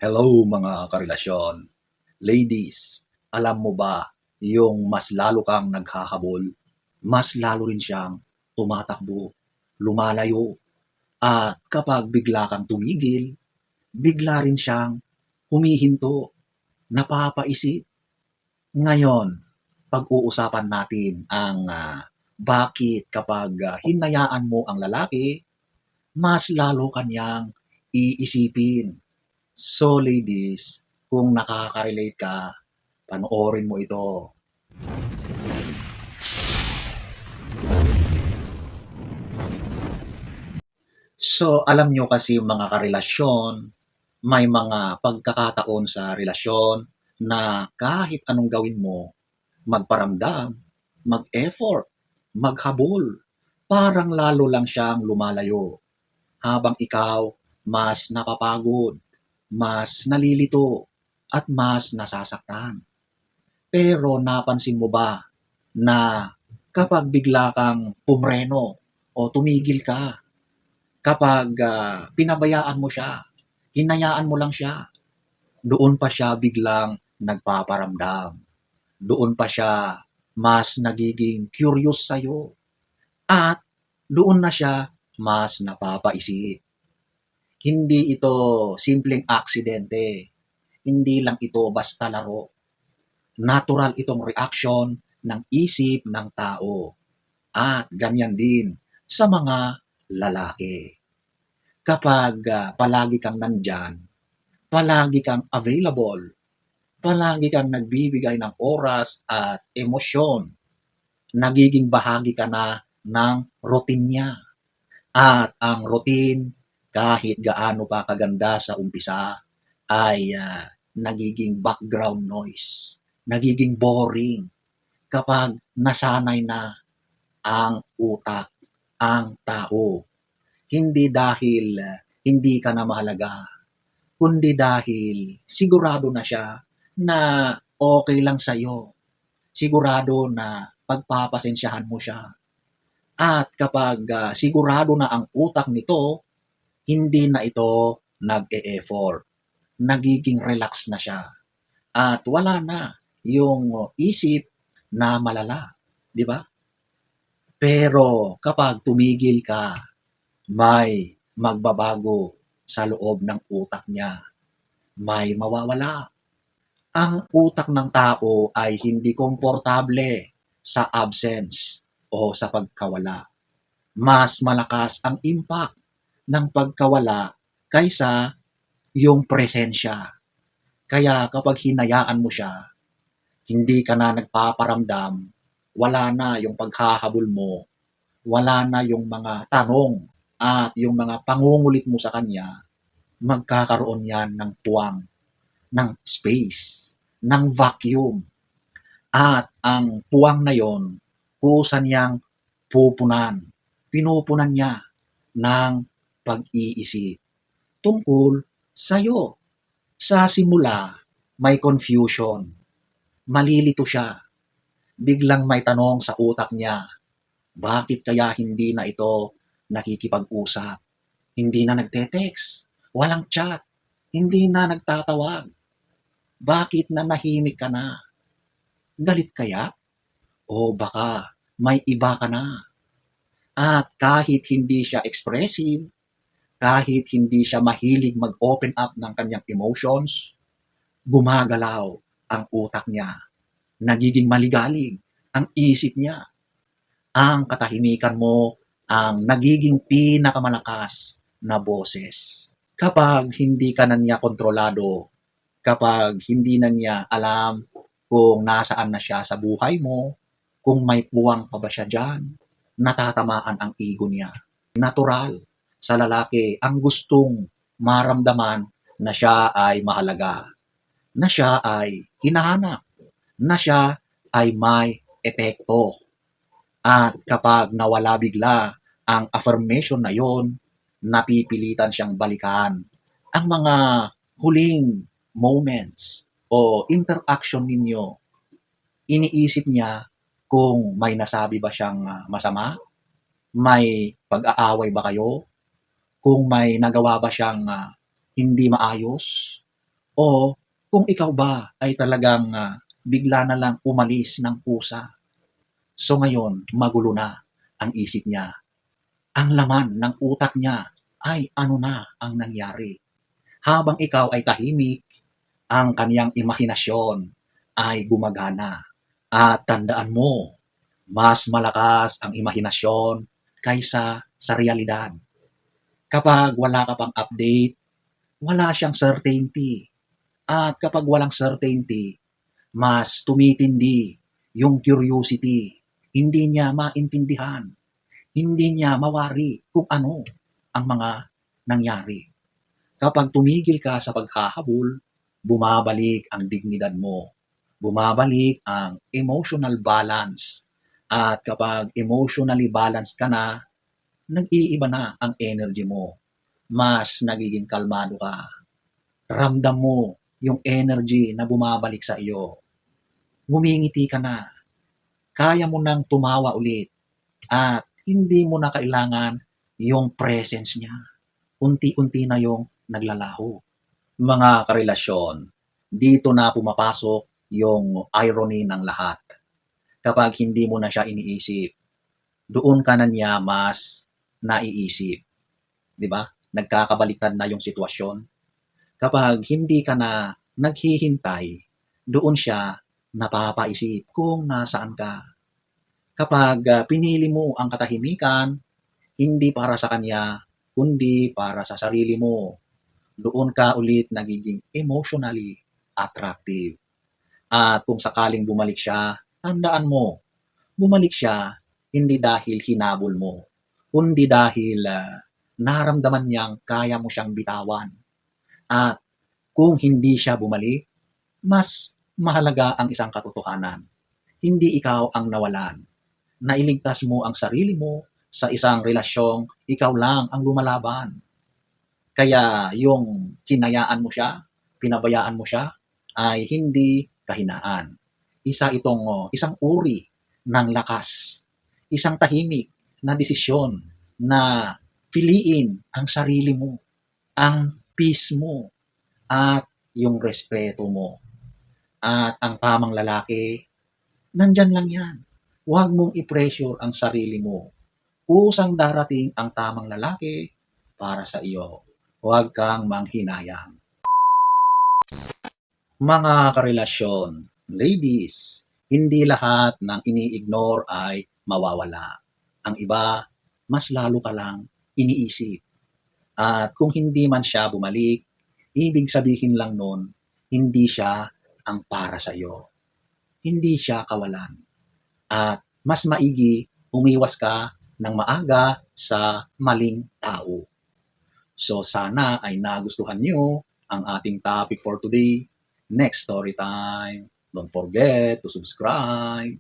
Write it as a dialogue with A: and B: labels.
A: Hello mga karelasyon. Ladies, alam mo ba yung mas lalo kang naghahabol, mas lalo rin siyang tumatakbo, lumalayo, at kapag bigla kang tumigil, bigla rin siyang humihinto, napapaisip. Ngayon, pag-uusapan natin ang bakit kapag hinayaan mo ang lalaki, mas lalo kanyang iisipin. So ladies, kung nakaka-relate ka, panoorin mo ito. So alam nyo kasi mga karelasyon, may mga pagkakataon sa relasyon na kahit anong gawin mo, magparamdam, mag-effort, maghabol, parang lalo lang siyang lumalayo. Habang ikaw mas napapagod, mas nalilito, at mas nasasaktan. Pero napansin mo ba na kapag bigla kang pumreno o tumigil ka, kapag pinabayaan mo siya, hinayaan mo lang siya, doon pa siya biglang nagpaparamdam. Doon pa siya mas nagiging curious sa'yo. At doon na siya mas napapaisip. Hindi ito simpleng aksidente. Hindi lang ito basta laro. Natural itong reaction ng isip ng tao. At ganyan din sa mga lalaki. Kapag palagi kang nandyan, palagi kang available, palagi kang nagbibigay ng oras at emosyon, nagiging bahagi ka na ng routine niya. At ang routine, kahit gaano pa kaganda sa umpisa, ay nagiging background noise, nagiging boring kapag nasanay na ang utak, ang tao. Hindi dahil hindi ka na mahalaga, kundi dahil sigurado na siya na okay lang sa'yo. Sigurado na pagpapasensyahan mo siya. At kapag sigurado na ang utak nito, hindi na ito nag-e-effort. Nagiging relax na siya. At wala na yung isip na malala. Di ba? Pero kapag tumigil ka, may magbabago sa loob ng utak niya. May mawawala. Ang utak ng tao ay hindi komportable sa absence o sa pagkawala. Mas malakas ang impact ng pagkawala kaysa yung presensya. Kaya kapag hinayaan mo siya, hindi ka na nagpaparamdam, wala na yung paghahabol mo, wala na yung mga tanong at yung mga pangungulit mo sa kanya, magkakaroon yan ng puwang, ng space, ng vacuum. At ang puwang na yon, kusa niyang pupunan, pinupunan niya ng pag-iisip tungkol sa'yo. Sa simula, may confusion, malilito siya, biglang may tanong sa utak niya, bakit kaya hindi na ito nakikipag-usap? Hindi na nagte-text, walang chat, hindi na nagtatawag. Bakit nanahimik ka na? Galit kaya? O baka may iba ka na? At kahit hindi siya expressive, kahit hindi siya mahilig mag-open up ng kanyang emotions, gumagalaw ang utak niya. Nagiging maligalig ang isip niya. Ang katahimikan mo ang nagiging pinakamalakas na boses. Kapag hindi ka na niya kontrolado, kapag hindi na niya alam kung nasaan na siya sa buhay mo, kung may puwang pa ba siya dyan, natatamaan ang ego niya. Natural sa lalaki ang gustong maramdaman na siya ay mahalaga, na siya ay hinahanap, na siya ay may epekto. At kapag nawala bigla ang affirmation na yon, napipilitan siyang balikan ang mga huling moments o interaction ninyo. Iniisip niya kung may nasabi ba siyang masama, may pag-aaway ba kayo, kung may nagawa ba siyang hindi maayos, O kung ikaw ba ay talagang, bigla na lang umalis ng kusa. So ngayon magulo na ang isip niya, ang laman ng utak niya ay ano na ang nangyari. Habang ikaw ay tahimik, ang kaniyang imahinasyon ay gumagana. At tandaan mo, mas malakas ang imahinasyon kaysa sa realidad. Kapag wala ka pang update, wala siyang certainty. At kapag walang certainty, mas tumitindi yung curiosity. Hindi niya maintindihan, hindi niya mawari kung ano ang mga nangyari. Kapag tumigil ka sa paghahabol, bumabalik ang dignidad mo. Bumabalik ang emotional balance. At kapag emotionally balanced ka na, nag-iiba na ang energy mo. Mas nagiging kalmado ka. Ramdam mo yung energy na bumabalik sa iyo. Ngumingiti ka na. Kaya mo nang tumawa ulit. At hindi mo na kailangan yung presence niya. Unti-unti na yung naglalaho. Mga karelasyon, dito na pumapasok yung irony ng lahat. Kapag hindi mo na siya iniisip, doon ka na niya mas naiisip. Di ba? Nagkakabaliktad na yung sitwasyon. Kapag hindi ka na naghihintay, doon siya napapaisip kung nasaan ka. Kapag pinili mo ang katahimikan, hindi para sa kanya, kundi para sa sarili mo, doon ka ulit nagiging emotionally attractive. At kung sakaling bumalik siya, tandaan mo, bumalik siya hindi dahil hinabol mo, kundi dahil naramdaman niyang kaya mo siyang bitawan. At kung hindi siya bumalik, mas mahalaga ang isang katotohanan. Hindi ikaw ang nawalan. Nailigtas mo ang sarili mo sa isang relasyong ikaw lang ang lumalaban. Kaya yung hinayaan mo siya, pinabayaan mo siya, ay hindi kahinaan. Isang uri ng lakas. Isang tahimik na desisyon na piliin ang sarili mo, ang peace mo, at yung respeto mo. At ang tamang lalaki, nandyan lang yan. Huwag mong i-pressure ang sarili mo. Kusang darating ang tamang lalaki para sa iyo. Huwag kang manghinayang. Mga karelasyon, ladies, hindi lahat ng ini-ignore ay mawawala. Ang iba, mas lalo ka lang iniisip. At kung hindi man siya bumalik, ibig sabihin lang nun, hindi siya ang para sa iyo. Hindi siya kawalan. At mas maigi, umiwas ka ng maaga sa maling tao. So sana ay nagustuhan nyo ang ating topic for today. Next story time. Don't forget to subscribe.